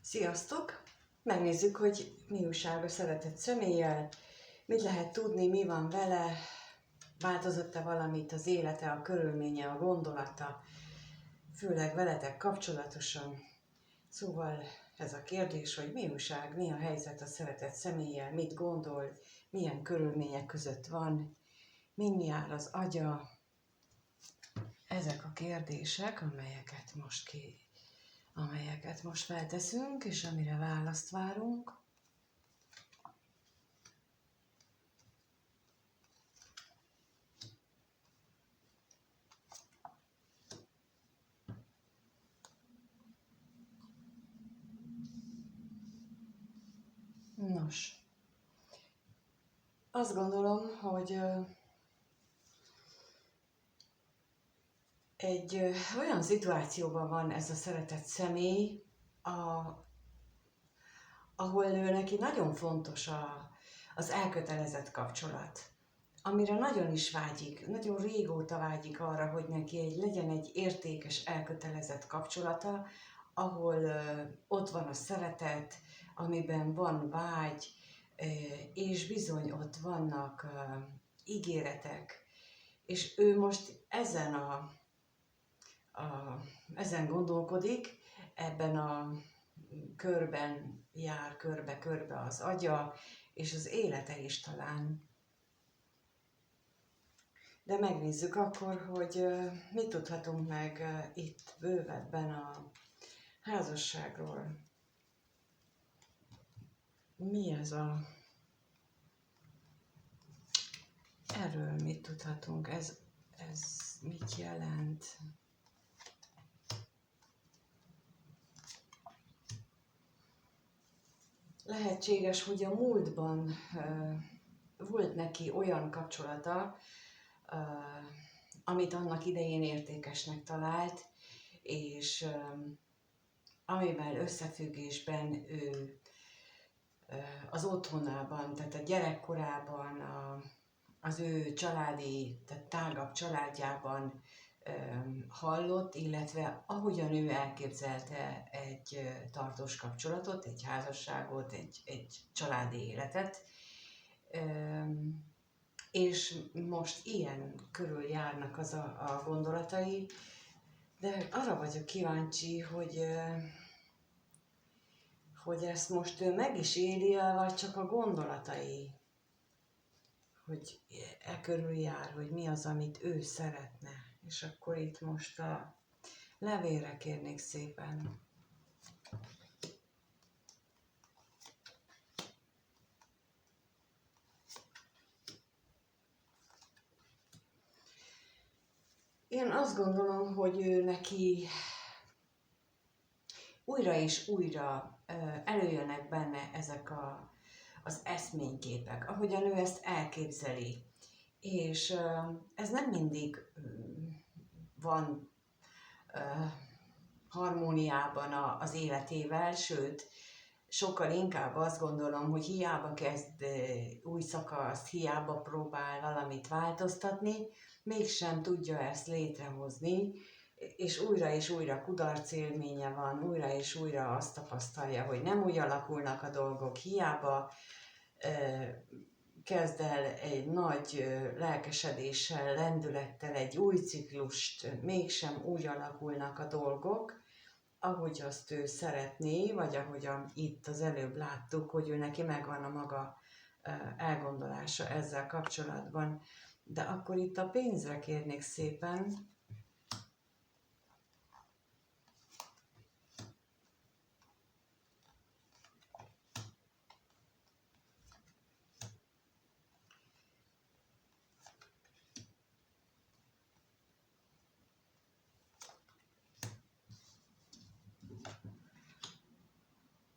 Sziasztok! Megnézzük, hogy mi újság a szeretett személlyel, mit lehet tudni, mi van vele, változott-e valamit az élete, a körülménye, a gondolata, főleg veletek kapcsolatosan. Szóval ez a kérdés, hogy mi újság, mi a helyzet a szeretett személlyel, mit gondol, milyen körülmények között van, min jár az agya. Ezek a kérdések, amelyeket most felteszünk, és amire választ várunk. Nos, azt gondolom, hogy egy olyan szituációban van ez a szeretett személy, ahol neki nagyon fontos az elkötelezett kapcsolat, amire nagyon is vágyik, nagyon régóta vágyik arra, hogy neki legyen egy értékes, elkötelezett kapcsolata, ahol ott van a szeretet, amiben van vágy, és bizony ott vannak ígéretek, és ő most ezen gondolkodik, ebben a körben jár körbe-körbe az agya, és az élete is talán. De megnézzük akkor, hogy mit tudhatunk meg itt bővebben a házasságról. Mi ez erről mit tudhatunk? Ez mit jelent? Lehetséges, hogy a múltban volt neki olyan kapcsolata, amit annak idején értékesnek talált, és amivel összefüggésben ő az otthonában, tehát a gyerekkorában, az ő családi, tehát tágabb családjában hallott, illetve ahogyan ő elképzelte egy tartós kapcsolatot, egy házasságot, egy családi életet, és most ilyen körül járnak a gondolatai, de arra vagyok kíváncsi, hogy ezt most ő meg is éli, vagy csak a gondolatai, hogy körül jár, hogy mi az, amit ő szeretne. És akkor itt most a levélre kérnék szépen. Én azt gondolom, hogy ő neki újra és újra előjönnek benne ezek az eszményképek, ahogyan ő ezt elképzeli. És ez nem mindig van harmóniában az életével, sőt, sokkal inkább azt gondolom, hogy hiába kezd új szakaszt, hiába próbál valamit változtatni, mégsem tudja ezt létrehozni, és újra kudarc élménye van, újra és újra azt tapasztalja, hogy nem úgy alakulnak a dolgok, hiába kezd el egy nagy lelkesedéssel, lendülettel egy új ciklust, mégsem úgy alakulnak a dolgok, ahogy azt ő szeretné, vagy ahogyan itt az előbb láttuk, hogy ő neki megvan a maga elgondolása ezzel kapcsolatban. De akkor itt a pénzre kérnék szépen.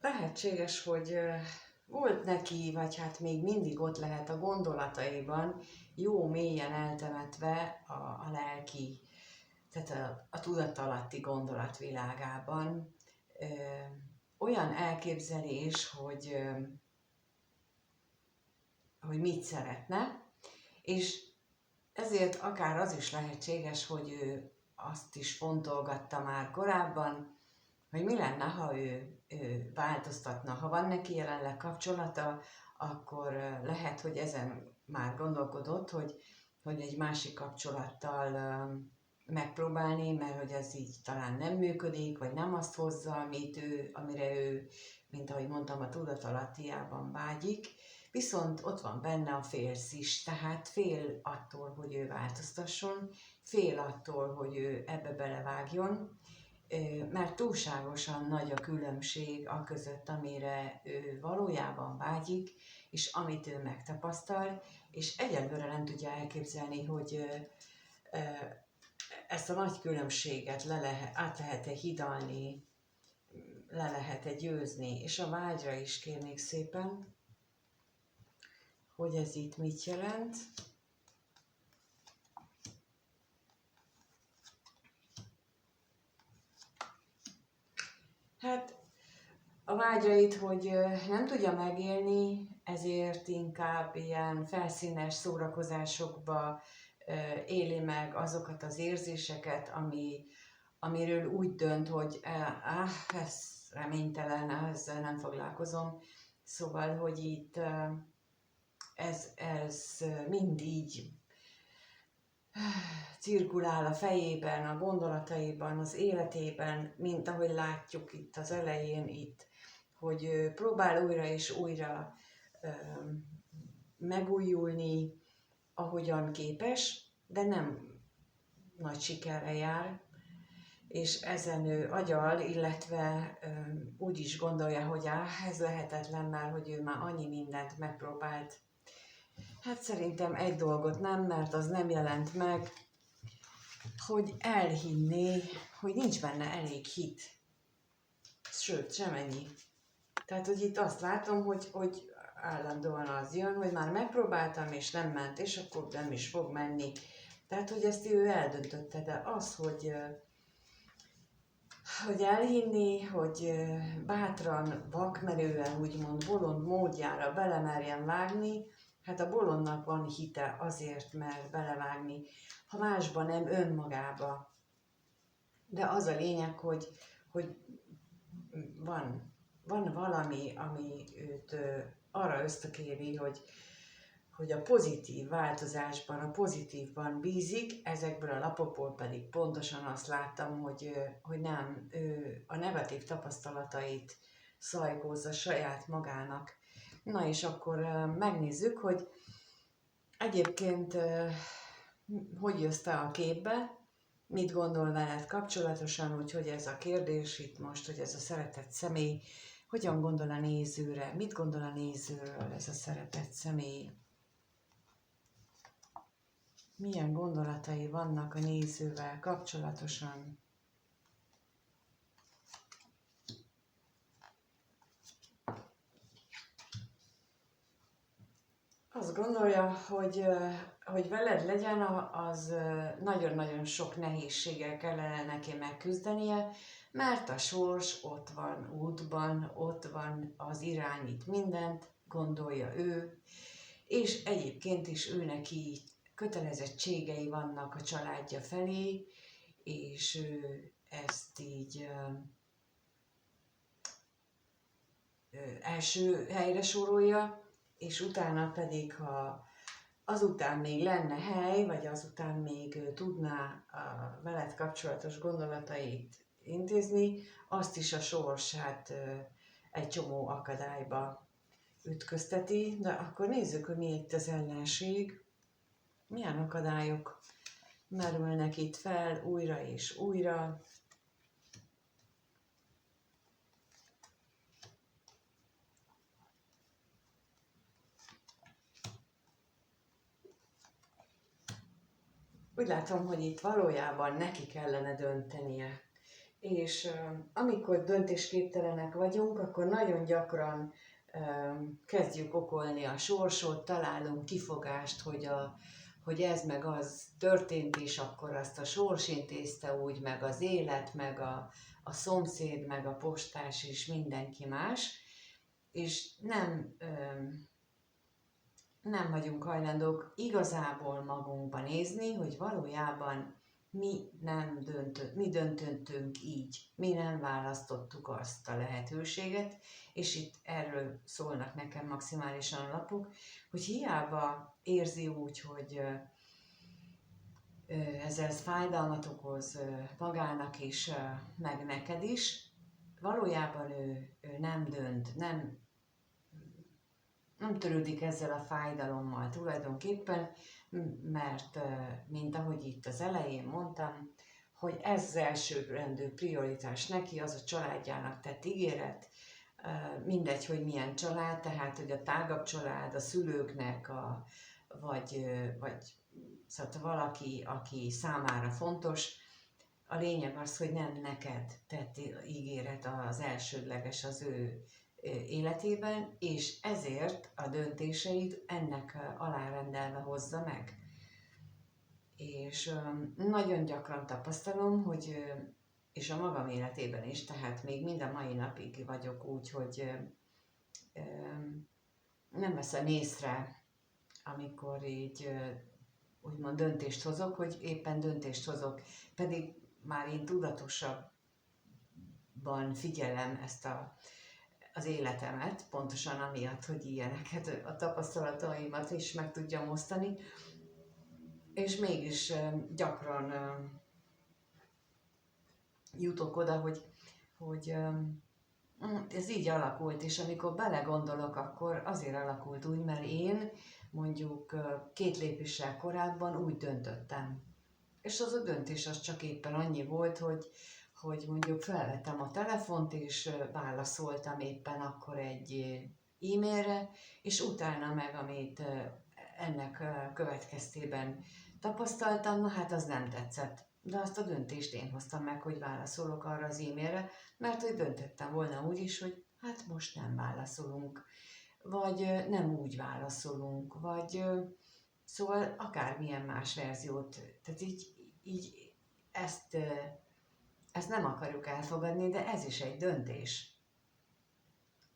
Lehetséges, hogy volt neki, vagy hát még mindig ott lehet a gondolataiban, jó mélyen eltemetve a lelki, tehát a tudatalatti gondolatvilágában olyan elképzelés, hogy mit szeretne, és ezért akár az is lehetséges, hogy ő azt is fontolgatta már korábban, hogy mi lenne, ha ő változtatna. Ha van neki jelenleg kapcsolata, akkor lehet, hogy ezen már gondolkodott, hogy egy másik kapcsolattal megpróbálni, mert hogy ez így talán nem működik, vagy nem azt hozza, amire ő, mint ahogy mondtam, a tudatalattiában vágyik. Viszont ott van benne a félsz is, tehát fél attól, hogy ő változtasson, fél attól, hogy ő ebbe belevágjon, mert túlságosan nagy a különbség a között, amire ő valójában vágyik, és amit ő megtapasztal, és egyelőre nem tudja elképzelni, hogy ezt a nagy különbséget át lehet-e hidalni, le lehet-e győzni, és a vágyra is kérnék szépen, hogy ez itt mit jelent. Hát a vágyait, hogy nem tudja megélni, ezért inkább ilyen felszínes szórakozásokba éli meg azokat az érzéseket, amiről úgy dönt, hogy ez reménytelen, ezzel nem foglalkozom. Szóval, hogy itt ez mind így cirkulál a fejében, a gondolataiban, az életében, mint ahogy látjuk itt az elején, itt, hogy próbál újra és újra megújulni, ahogyan képes, de nem nagy sikerre jár, és ezen ő agyal, illetve úgy is gondolja, hogy ez lehetetlen már, hogy ő már annyi mindent megpróbált. Hát szerintem egy dolgot nem, mert az nem jelent meg, hogy elhinné, hogy nincs benne elég hit. Sőt, semennyi. Tehát, hogy itt azt látom, hogy állandóan az jön, hogy már megpróbáltam, és nem ment, és akkor nem is fog menni. Tehát, hogy ezt ő eldöntötte, de az, hogy elhinni, hogy bátran, vakmerően, úgymond bolond módjára belemerjen vágni, hát a bolondnak van hite azért, mert belevágni, ha másban nem, önmagába. De az a lényeg, hogy van valami, ami őt arra ösztökéli, hogy a pozitív változásban, a pozitívban bízik, ezekből a lapokból pedig pontosan azt láttam, hogy nem, ő a negatív tapasztalatait szajkózza saját magának. Na és akkor megnézzük, hogy egyébként hogy jössz te a képbe, mit gondol veled kapcsolatosan, úgyhogy ez a kérdés itt most, hogy ez a szeretett személy hogyan gondol a nézőre, mit gondol a nézőről ez a szeretett személy. Milyen gondolatai vannak a nézővel kapcsolatosan? Azt gondolja, hogy veled legyen, az nagyon-nagyon sok nehézséggel kellene neki megküzdenie, mert a sors ott van útban, ott van, az irányít mindent, gondolja ő, és egyébként is ő neki kötelezettségei vannak a családja felé, és ő ezt így első helyre sorolja, és utána pedig, ha azután még lenne hely, vagy azután még tudná a veled kapcsolatos gondolatait intézni, azt is a sorsát egy csomó akadályba ütközteti, de akkor nézzük, hogy mi itt az ellenség, milyen akadályok merülnek itt fel újra és újra. Úgy látom, hogy itt valójában neki kellene döntenie. És amikor döntésképtelenek vagyunk, akkor nagyon gyakran kezdjük okolni a sorsot, találunk kifogást, hogy ez meg az történt, és akkor azt a sors intézte úgy, meg az élet, meg a szomszéd, meg a postás, és mindenki más. És nem vagyunk hajlandók igazából magunkba nézni, hogy valójában mi döntöttünk így, mi nem választottuk azt a lehetőséget, és itt erről szólnak nekem maximálisan a lapok, hogy hiába érzi úgy, hogy ez fájdalmat okoz magának is, meg neked is, valójában ő nem dönt, nem törődik ezzel a fájdalommal tulajdonképpen, mert mint ahogy itt az elején mondtam, hogy ez az elsőrendű prioritás neki, az a családjának tett ígéret, mindegy, hogy milyen család, tehát hogy a tágabb család, a szülőknek, vagy szóval valaki, aki számára fontos, a lényeg az, hogy nem neked tett ígéret az elsődleges az ő életében, és ezért a döntéseit ennek alárendelve hozza meg. És nagyon gyakran tapasztalom, hogy, és a magam életében is, tehát még mind a mai napig vagyok úgy, hogy nem veszem észre, amikor így úgymond döntést hozok, hogy éppen döntést hozok, pedig már én tudatosabban figyelem ezt az életemet, pontosan amiatt, hogy ilyeneket, a tapasztalataimat is meg tudjam osztani, és mégis gyakran jutok oda, hogy ez így alakult, és amikor belegondolok, akkor azért alakult úgy, mert én mondjuk 2 lépéssel korábban úgy döntöttem. És az a döntés az csak éppen annyi volt, hogy mondjuk felvettem a telefont, és válaszoltam éppen akkor egy e-mailre, és utána meg, amit ennek következtében tapasztaltam, na hát az nem tetszett. De azt a döntést én hoztam meg, hogy válaszolok arra az e-mailre, mert hogy döntöttem volna úgy is, hogy hát most nem válaszolunk, vagy nem úgy válaszolunk, vagy szóval akármilyen más verziót, tehát így ezt nem akarjuk elfogadni, de ez is egy döntés.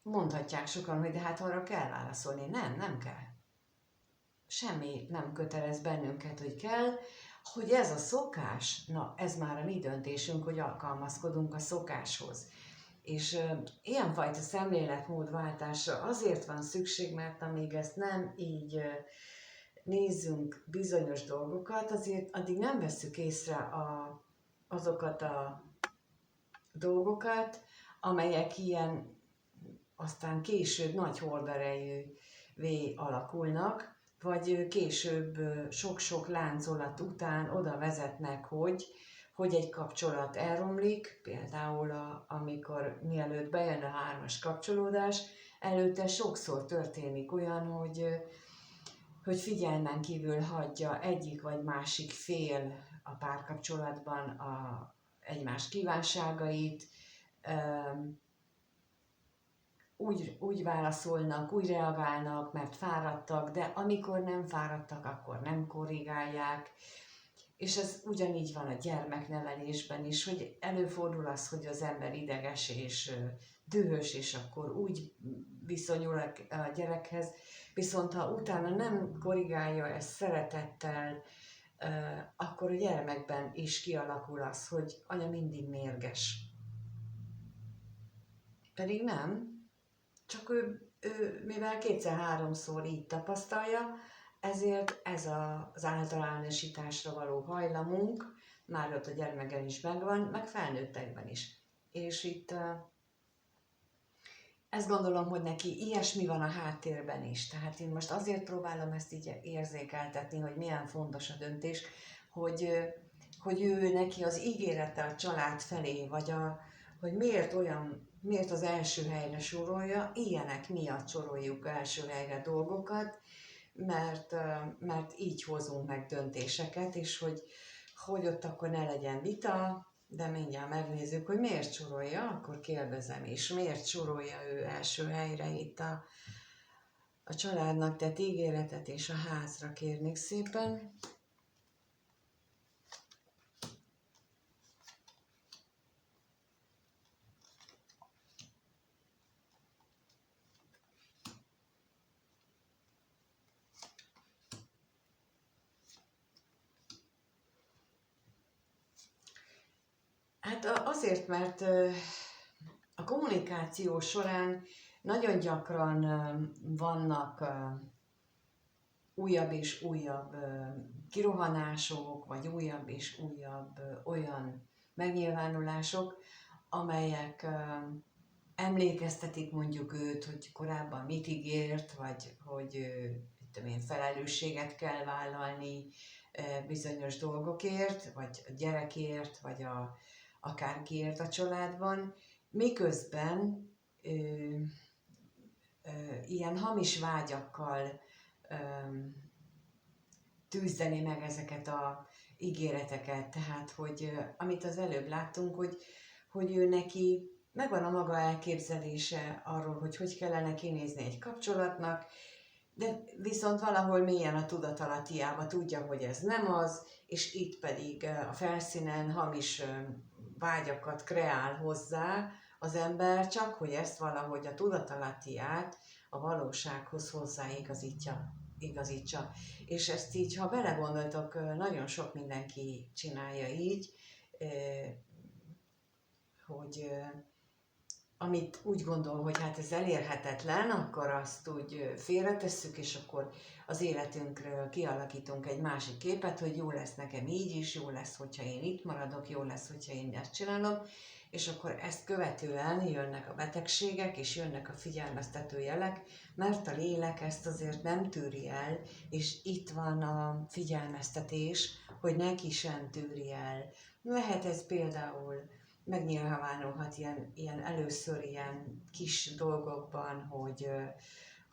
Mondhatják sokan, hogy de hát arra kell válaszolni. Nem kell. Semmi nem kötelez bennünket, hogy kell, hogy ez a szokás, na ez már a mi döntésünk, hogy alkalmazkodunk a szokáshoz. És ilyenfajta szemléletmódváltásra azért van szükség, mert amíg ezt nem így nézzünk bizonyos dolgokat, azért addig nem vesszük észre azokat a dolgokat, amelyek ilyen aztán később nagy horderejűvé alakulnak, vagy később sok-sok láncolat után oda vezetnek, hogy egy kapcsolat elromlik, például amikor mielőtt bejön a 3-as kapcsolódás, előtte sokszor történik olyan, hogy figyelmen kívül hagyja egyik vagy másik fél a párkapcsolatban egymás kívánságait, úgy válaszolnak, úgy reagálnak, mert fáradtak, de amikor nem fáradtak, akkor nem korrigálják. És ez ugyanígy van a gyermeknevelésben is, hogy előfordul az, hogy az ember ideges és dühös, és akkor úgy viszonyul a gyerekhez, viszont ha utána nem korrigálja ezt szeretettel, akkor a gyermekben is kialakul az, hogy anya mindig mérges. Pedig nem, csak ő mivel 2-3-szor így tapasztalja, ezért ez az általánosításra való hajlamunk már ott a gyermeken is megvan, meg felnőttekben is. És itt ezt gondolom, hogy neki ilyesmi van a háttérben is. Tehát én most azért próbálom ezt így érzékeltetni, hogy milyen fontos a döntés, hogy ő neki az ígérete a család felé, vagy hogy miért az első helyre sorolja, ilyenek miatt soroljuk első helyre dolgokat, mert így hozunk meg döntéseket, és hogy ott akkor ne legyen vita, de mindjárt megnézzük, hogy miért sorolja, akkor kérdezem is, miért sorolja ő első helyre itt a családnak tett ígéretet és a házra, kérnék szépen. Hát azért, mert a kommunikáció során nagyon gyakran vannak újabb és újabb kirohanások, vagy újabb és újabb olyan megnyilvánulások, amelyek emlékeztetik mondjuk őt, hogy korábban mit ígért, vagy hogy felelősséget kell vállalni bizonyos dolgokért, vagy a gyerekért, vagy akárkiért a családban, miközben ilyen hamis vágyakkal tűzdeni meg ezeket a ígéreteket, tehát hogy amit az előbb láttunk, hogy ő neki megvan a maga elképzelése arról, hogy kellene kinézni egy kapcsolatnak, de viszont valahol mélyen a tudatalattiába tudja, hogy ez nem az, és itt pedig a felszínen hamis vágyakat kreál hozzá az ember, csak hogy ezt valahogy a tudatalattiát a valósághoz igazítsa. És ezt így, ha belegondoltok, nagyon sok mindenki csinálja így, hogy amit úgy gondol, hogy hát ez elérhetetlen, akkor azt úgy félretesszük, és akkor az életünkről kialakítunk egy másik képet, hogy jó lesz nekem így is, jó lesz, hogyha én itt maradok, jó lesz, hogyha én ezt csinálom, és akkor ezt követően jönnek a betegségek, és jönnek a figyelmeztető jelek, mert a lélek ezt azért nem tűri el, és itt van a figyelmeztetés, hogy neki sem tűri el. Lehet ez például megnyilvánulhat először ilyen kis dolgokban,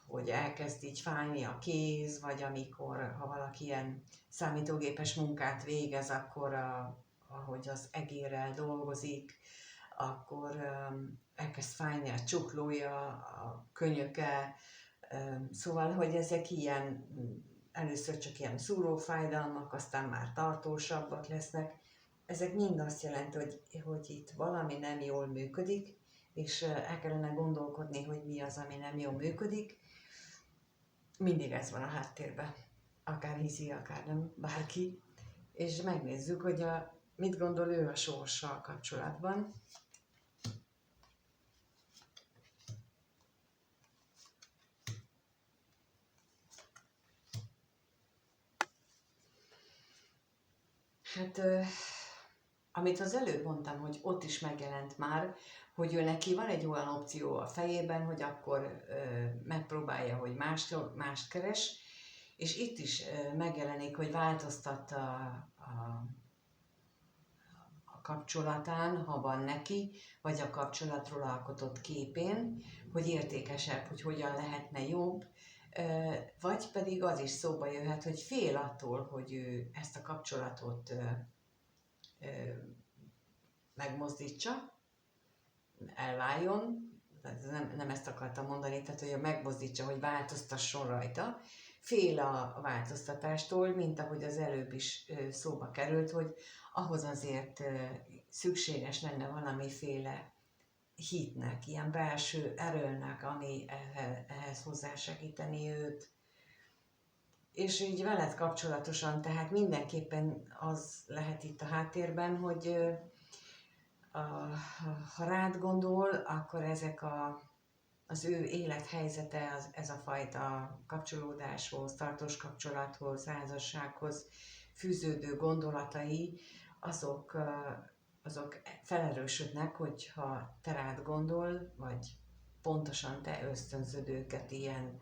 hogy elkezd így fájni a kéz, vagy amikor, ha valaki ilyen számítógépes munkát végez, akkor ahogy az egérrel dolgozik, akkor elkezd fájni a csuklója, a könyöke, szóval, hogy ezek ilyen, először csak ilyen szúrófájdalmak, aztán már tartósabbak lesznek. Ezek mind azt jelenti, hogy itt valami nem jól működik, és el kellene gondolkodni, hogy mi az, ami nem jól működik. Mindig ez van a háttérben, akár hiszi, akár nem, bárki. És megnézzük, hogy mit gondol ő a sorssal kapcsolatban. Hát, amit az előbb mondtam, hogy ott is megjelent már, hogy ő neki van egy olyan opció a fejében, hogy akkor megpróbálja, hogy mást keres, és itt is megjelenik, hogy változtat a kapcsolatán, ha van neki, vagy a kapcsolatról alkotott képén, hogy értékesebb, hogy hogyan lehetne jobb, vagy pedig az is szóba jöhet, hogy fél attól, hogy ő ezt a kapcsolatot megmozdítsa, elváljon, nem ezt akartam mondani, tehát hogy megmozdítsa, hogy változtasson rajta, fél a változtatástól, mint ahogy az előbb is szóba került, hogy ahhoz azért szükséges lenne valamiféle hitnek, ilyen belső erőnek, ami ehhez hozzásegíteni őt. És így veled kapcsolatosan, tehát mindenképpen az lehet itt a háttérben, hogy ha rád gondol, akkor ezek az ő élethelyzete, ez a fajta kapcsolódáshoz, tartós kapcsolathoz, házassághoz fűződő gondolatai, azok felerősödnek, hogyha te rád gondol, vagy pontosan te ösztönzöd őket ilyen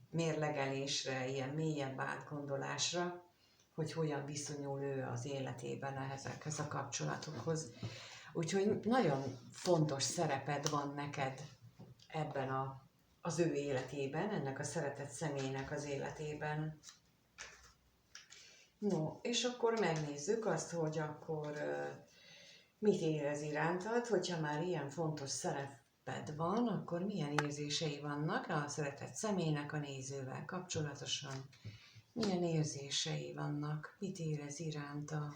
mérlegelésre, ilyen mélyebb átgondolásra, hogy hogyan viszonyul ő az életében ezekhez a kapcsolatokhoz. Úgyhogy nagyon fontos szereped van neked ebben az ő életében, ennek a szeretett személynek az életében. No, és akkor megnézzük azt, hogy akkor mit érez irántad, hogyha már ilyen fontos szereped van, akkor milyen érzései vannak a szeretett személynek a nézővel kapcsolatosan. Milyen érzései vannak, mit érez iránta.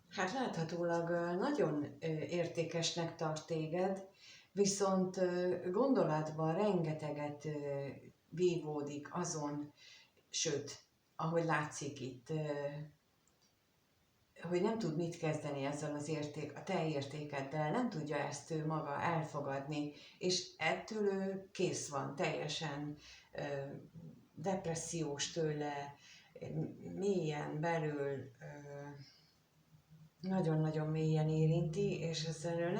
Hát láthatólag nagyon értékesnek tart téged, Viszont gondolatban rengeteget vívódik azon, sőt, ahogy látszik itt, hogy nem tud mit kezdeni ezzel a te értékeddel, nem tudja ezt ő maga elfogadni, és ettől ő kész van, teljesen depressziós tőle, mélyen belül, nagyon-nagyon mélyen érinti, és ezzel ő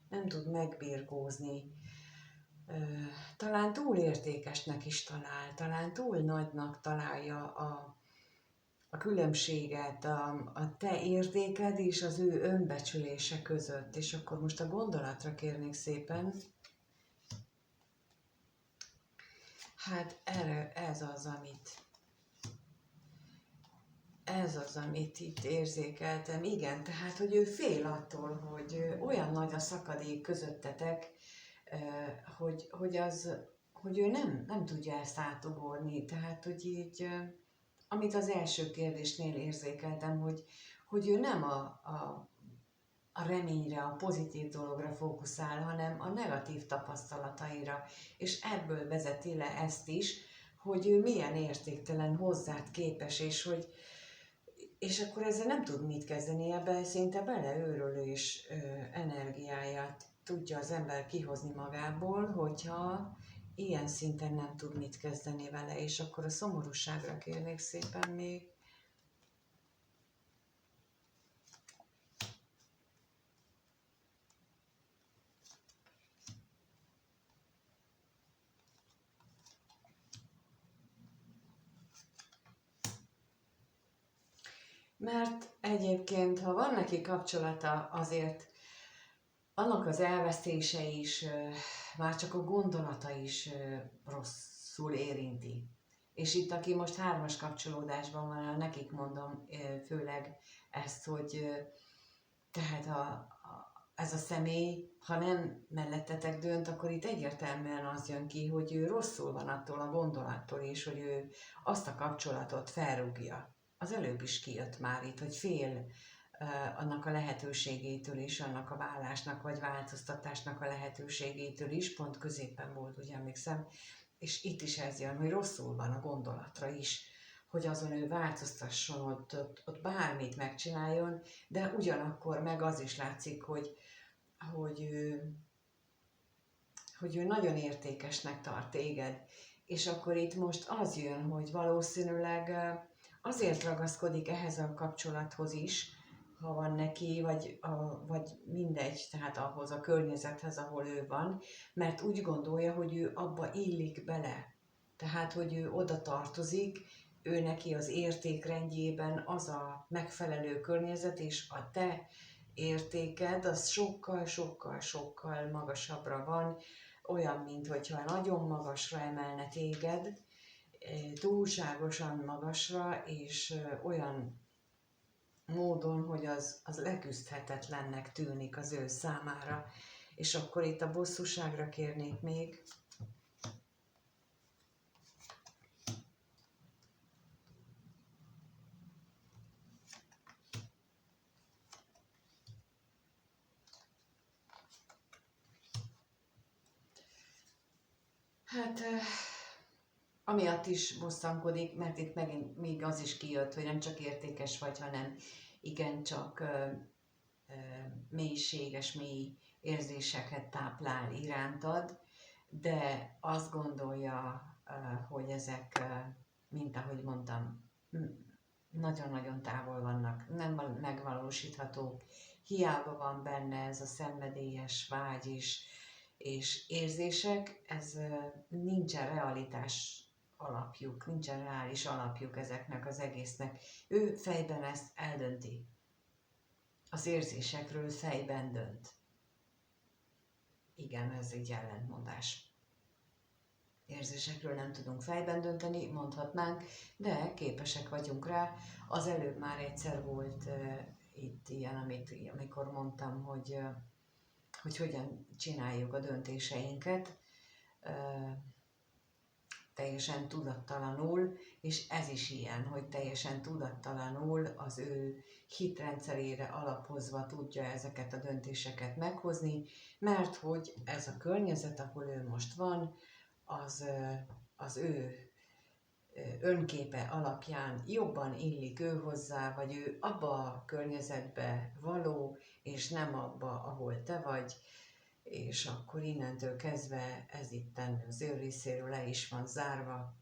nem tud megbirkózni. Talán túl értékesnek is talán túl nagynak találja a különbséget a te értéked és az ő önbecsülése között. És akkor most a gondolatra kérnék szépen. Hát ez az, amit itt érzékeltem. Igen, tehát, hogy ő fél attól, hogy olyan nagy a szakadék közöttetek, hogy ő nem tudja ezt átugorni. Tehát, hogy így, amit az első kérdésnél érzékeltem, hogy ő nem a reményre, a pozitív dologra fókuszál, hanem a negatív tapasztalataira. És ebből vezeti le ezt is, hogy ő milyen értéktelen hozzád képes, és akkor ezzel nem tud mit kezdeni, ebbe szinte beleőrölés energiáját tudja az ember kihozni magából, hogyha ilyen szinten nem tud mit kezdeni vele, és akkor a szomorúságra kérnék szépen még. Mert egyébként, ha van neki kapcsolata, azért annak az elvesztése is, már csak a gondolata is rosszul érinti. És itt, aki most 3-as kapcsolódásban van, nekik mondom főleg ezt, hogy tehát ez a személy, ha nem mellettetek dönt, akkor itt egyértelműen az jön ki, hogy ő rosszul van attól a gondolattól, és hogy ő azt a kapcsolatot felrúgja. Az előbb is kijött már itt, hogy fél annak a lehetőségétől is, annak a vállásnak vagy változtatásnak a lehetőségétől is, pont középen volt, ugye emlékszem, és itt is ez jön, hogy rosszul van a gondolatra is, hogy azon ő változtasson, ott bármit megcsináljon, de ugyanakkor meg az is látszik, hogy ő nagyon értékesnek tart téged, és akkor itt most az jön, hogy valószínűleg azért ragaszkodik ehhez a kapcsolathoz is, ha van neki, vagy mindegy, tehát ahhoz a környezethez, ahol ő van, mert úgy gondolja, hogy ő abba illik bele. Tehát, hogy ő oda tartozik, ő neki az értékrendjében az a megfelelő környezet, és a te értéked az sokkal magasabbra van, olyan, mint hogyha nagyon magasra emelne téged, túlságosan magasra, és olyan módon, hogy az leküzdhetetlennek tűnik az ő számára. És akkor itt a bosszúságra kérnék még. Hát amiatt is bosszankodik, mert itt megint még az is kijött, hogy nem csak értékes vagy, hanem igencsak mély érzéseket táplál irántad, de azt gondolja, hogy ezek, mint ahogy mondtam, nagyon-nagyon távol vannak, nem megvalósíthatók. Hiába van benne ez a szenvedélyes vágy és érzések, ez nincsen realitás alapjuk, nincsen reális alapjuk ezeknek az egésznek. Ő fejben ezt eldönti. Az érzésekről fejben dönt. Igen, ez egy ellentmondás. Érzésekről nem tudunk fejben dönteni, mondhatnánk, de képesek vagyunk rá. Az előbb már egyszer volt itt ilyen, amikor mondtam, hogy hogyan csináljuk a döntéseinket. teljesen tudattalanul, és ez is ilyen, hogy teljesen tudattalanul az ő hitrendszerére alapozva tudja ezeket a döntéseket meghozni, mert hogy ez a környezet, ahol ő most van, az ő önképe alapján jobban illik ő hozzá, vagy ő abba a környezetbe való, és nem abba, ahol te vagy, és akkor innentől kezdve ez itten az ő részéről le is van zárva.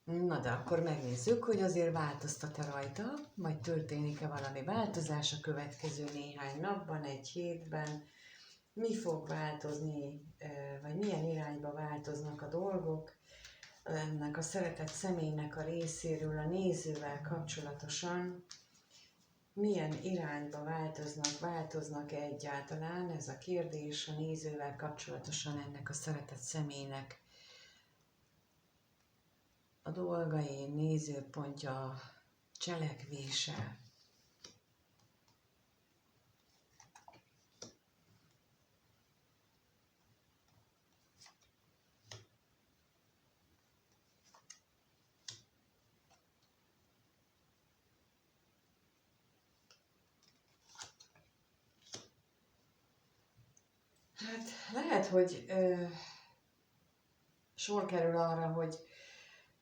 Na de akkor megnézzük, hogy azért változtat-e rajta, vagy történik-e valami változás a következő néhány napban, egy hétben, mi fog változni, vagy milyen irányba változnak a dolgok ennek a szeretett személynek a részéről a nézővel kapcsolatosan, milyen irányba változnak-e egyáltalán, ez a kérdés a nézővel kapcsolatosan ennek a szeretett személynek a dolgai, nézőpontja, cselekvése. Hát lehet, hogy sor kerül arra,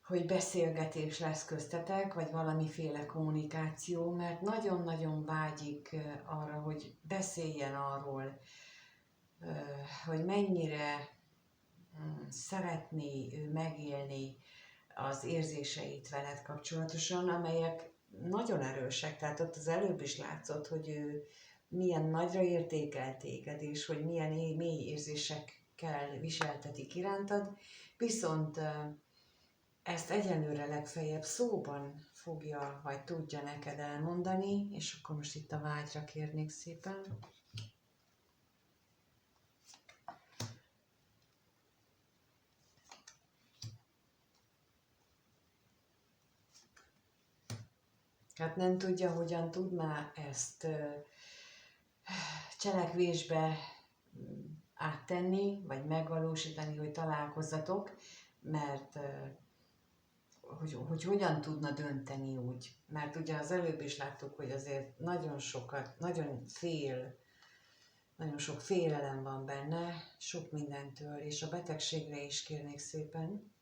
hogy beszélgetés lesz köztetek, vagy valamiféle kommunikáció, mert nagyon-nagyon vágyik arra, hogy beszéljen arról, hogy mennyire szeretné ő megélni az érzéseit veled kapcsolatosan, amelyek nagyon erősek. Tehát ott az előbb is látszott, hogy ő milyen nagyra értékel téged, és hogy milyen mély érzésekkel viseltetik irántad, viszont ezt egyelőre legfeljebb szóban fogja, vagy tudja neked elmondani, és akkor most itt a vágyra kérnék szépen. Hát nem tudja, hogyan tudná ezt cselekvésbe áttenni, vagy megvalósítani, hogy találkozzatok, mert hogy hogyan tudna dönteni úgy. Mert ugye az előbb is láttuk, hogy azért nagyon sok félelem van benne, sok mindentől, és a betegségre is kérnék szépen.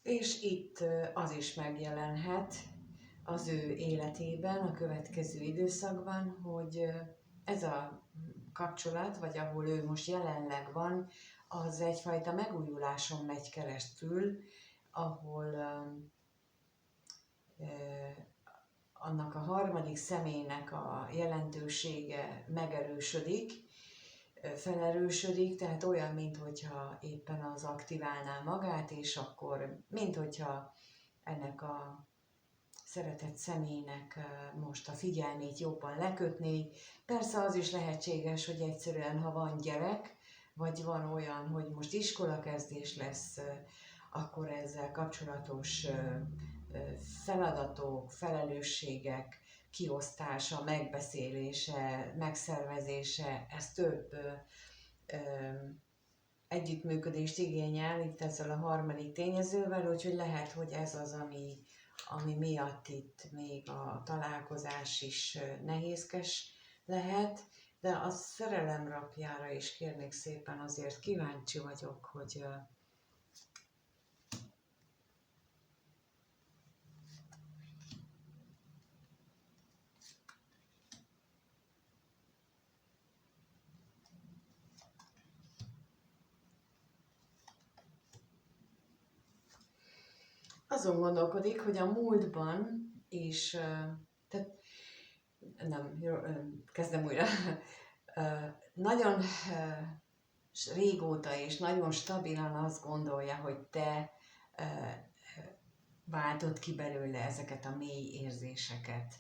És itt az is megjelenhet az ő életében, a következő időszakban, hogy ez a kapcsolat, vagy ahol ő most jelenleg van, az egyfajta megújuláson megy keresztül, ahol annak a harmadik személynek a jelentősége megerősödik, felerősödik, tehát olyan, minthogyha éppen az aktiválná magát, és akkor, minthogyha ennek a szeretett személynek most a figyelmét jobban lekötné. Persze az is lehetséges, hogy egyszerűen, ha van gyerek, vagy van olyan, hogy most iskolakezdés lesz, akkor ezzel kapcsolatos feladatok, felelősségek kiosztása, megbeszélése, megszervezése, ez több együttműködést igényel itt ezzel a harmadik tényezővel, úgyhogy lehet, hogy ez az, ami miatt itt még a találkozás is nehézkes lehet, de a szerelem rapjára is kérnék szépen, azért kíváncsi vagyok, hogy azon gondolkodik, hogy a múltban is, tehát nem, kezdem újra, nagyon régóta és nagyon stabilan azt gondolja, hogy te váltod ki belőle ezeket a mély érzéseket.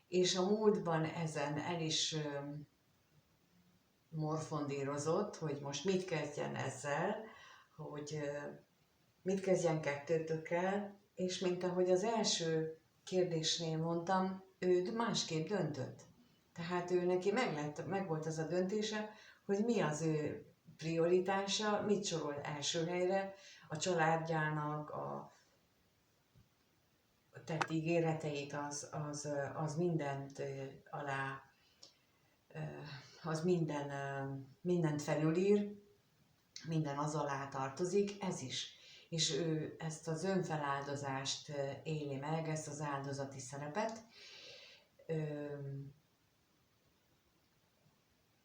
És a múltban ezen el is morfondírozott, hogy most mit kezdjen ezzel, hogy mit kezdjen kettőtökkel, és mint ahogy az első kérdésnél mondtam, ő másképp döntött. Tehát ő neki meg volt az a döntése, hogy mi az ő prioritása, mit sorol első helyre, a családjának, a tett ígéreteit, az mindent alá, az mindent felülír, minden az alá tartozik, ez is. És ő ezt az önfeláldozást éli meg, ezt az áldozati szerepet.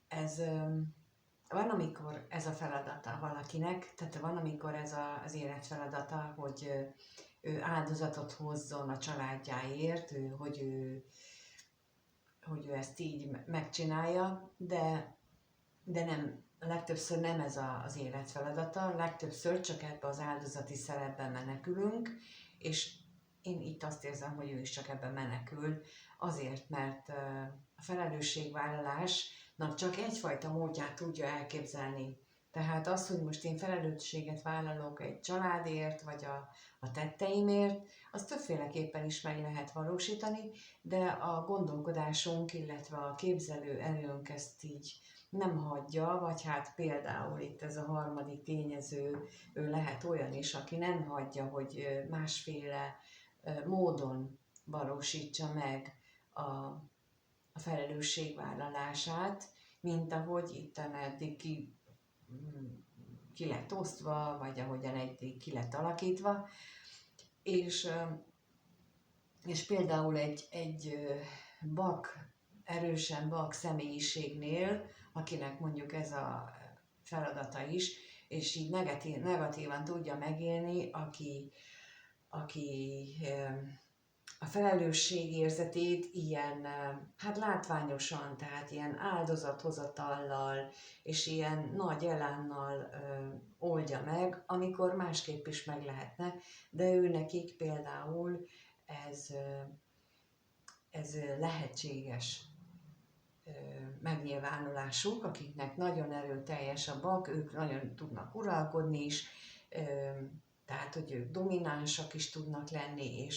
Ez van, amikor ez a feladata valakinek, tehát van, amikor ez az élet feladata, hogy ő áldozatot hozzon a családjáért, hogy ő ezt így megcsinálja, de nem, legtöbbször nem ez az élet feladata, legtöbbször csak ebbe az áldozati szerepben menekülünk, és én itt azt érzem, hogy ő is csak ebben menekül, azért, mert a felelősségvállalásnak csak egyfajta módját tudja elképzelni. Tehát az, hogy most én felelősséget vállalok egy családért, vagy a tetteimért, az többféleképpen is meg lehet valósítani, de a gondolkodásunk, illetve a képzelő erőnk ezt így nem hagyja, vagy hát például itt ez a harmadik tényező, ő lehet olyan is, aki nem hagyja, hogy másféle módon valósítsa meg a felelősségvállalását, mint ahogy itt eddig ki lett osztva, vagy ahogyan eddig ki lett alakítva. És például egy erősen bak személyiségnél, akinek mondjuk ez a feladata is, és így negatívan tudja megélni, aki a felelősségérzetét ilyen, hát látványosan, tehát ilyen áldozathozatallal és ilyen nagy elánnal oldja meg, amikor másképp is meg lehetne, de ő nekik például ez lehetséges megnyilvánulásuk, akiknek nagyon erőteljes a bak, ők nagyon tudnak uralkodni is, tehát hogy ők dominánsak is tudnak lenni,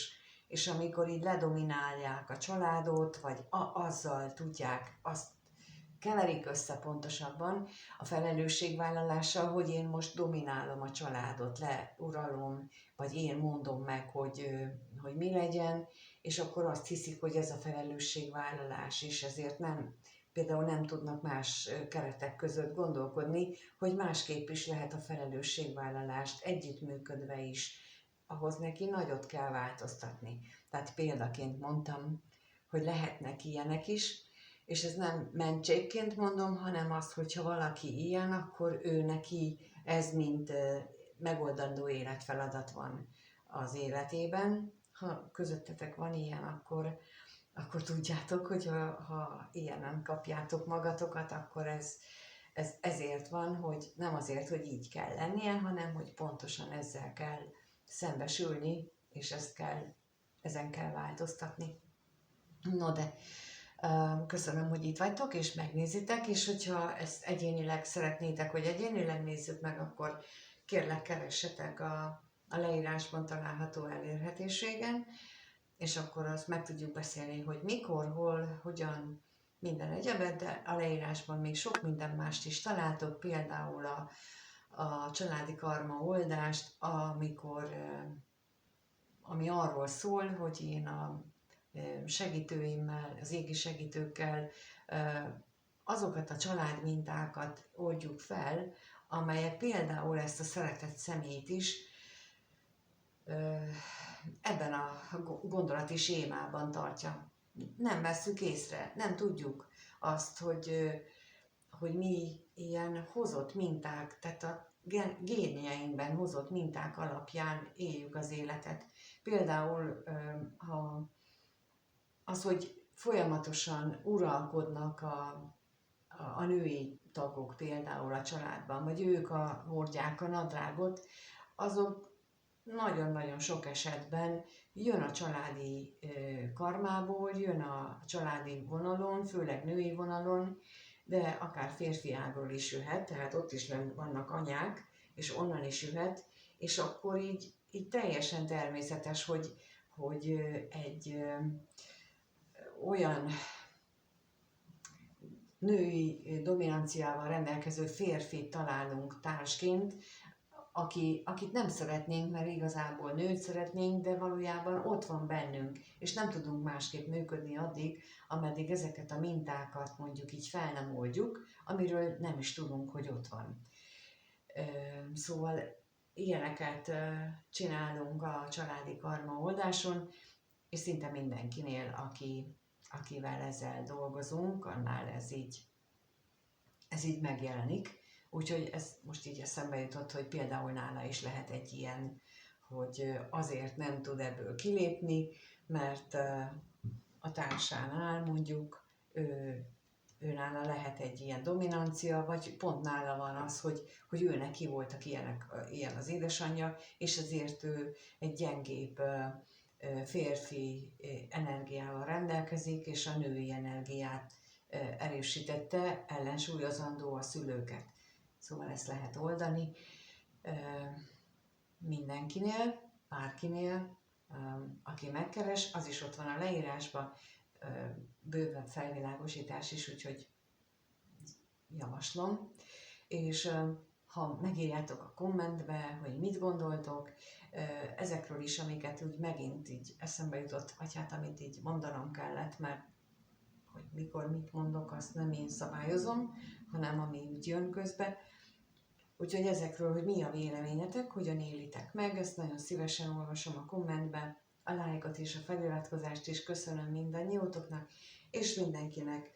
és amikor így ledominálják a családot, vagy azzal tudják, azt keverik össze pontosabban a felelősségvállalással, hogy én most dominálom a családot, leuralom, vagy én mondom meg, hogy mi legyen, és akkor azt hiszik, hogy ez a felelősségvállalás, és ezért például nem tudnak más keretek között gondolkodni, hogy másképp is lehet a felelősségvállalást együttműködve is, ahhoz neki nagyot kell változtatni. Tehát példaként mondtam, hogy lehetnek ilyenek is, és ez nem mentségként mondom, hanem azt, hogyha valaki ilyen, akkor ő neki ez mint megoldandó életfeladat van az életében. Ha közöttetek van ilyen, akkor tudjátok, hogy ha ilyenen kapjátok magatokat, akkor ez ezért van, hogy nem azért, hogy így kell lennie, hanem hogy pontosan ezzel kell szembesülni, és ezen kell változtatni. No de köszönöm, hogy itt vagytok, és megnézitek, és hogyha ezt egyénileg szeretnétek, hogy egyénileg nézzük meg, akkor kérlek keressetek a leírásban található elérhetőségen, és akkor azt meg tudjuk beszélni, hogy mikor, hol, hogyan, minden egyebet, de a leírásban még sok minden mást is találtok, például a családi karma oldást, ami arról szól, hogy én a segítőimmel, az égi segítőkkel azokat a családmintákat oldjuk fel, amelyek például ezt a szeretett személyt is ebben a gondolati sémában tartja. Nem vesszük észre, nem tudjuk azt, hogy mi ilyen hozott minták, tehát a génieinkben hozott minták alapján éljük az életet. Például az, hogy folyamatosan uralkodnak a női tagok például a családban, vagy ők hordják a nadrágot, azok nagyon-nagyon sok esetben jön a családi karmából, jön a családi vonalon, főleg női vonalon, de akár férfi ágról is jöhet, tehát ott is vannak anyák, és onnan is jöhet, és akkor így teljesen természetes, hogy egy olyan női dominanciával rendelkező férfit találunk társként, akit nem szeretnénk, mert igazából nőt szeretnénk, de valójában ott van bennünk, és nem tudunk másképp működni addig, ameddig ezeket a mintákat mondjuk így fel nem oldjuk, amiről nem is tudunk, hogy ott van. Szóval ilyeneket csinálunk a családi karma oldáson, és szinte mindenkinél, akivel ezzel dolgozunk, annál ez így megjelenik. Úgyhogy ez most így eszembe jutott, hogy például nála is lehet egy ilyen, hogy azért nem tud ebből kilépni, mert a társánál mondjuk ő nála lehet egy ilyen dominancia, vagy pont nála van az, hogy ő neki voltak ilyen az édesanyja, és ezért ő egy gyengébb férfi energiával rendelkezik, és a női energiát erősítette, ellensúlyozandó a szülőket. Szóval ezt lehet oldani mindenkinél, bárkinél, aki megkeres, az is ott van a leírásban, bővebb felvilágosítás is, úgyhogy javaslom. És ha megírjátok a kommentbe, hogy mit gondoltok, ezekről is, amiket úgy megint így eszembe jutott, vagy hát amit így mondanom kellett, mert hogy mikor mit mondok, azt nem én szabályozom, hanem ami úgy jön közbe. Úgyhogy ezekről, hogy mi a véleményetek, hogyan élitek meg, ezt nagyon szívesen olvasom a kommentben, a lájkot és a feliratkozást is köszönöm mindannyiótoknak, és mindenkinek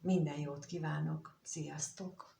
minden jót kívánok. Sziasztok!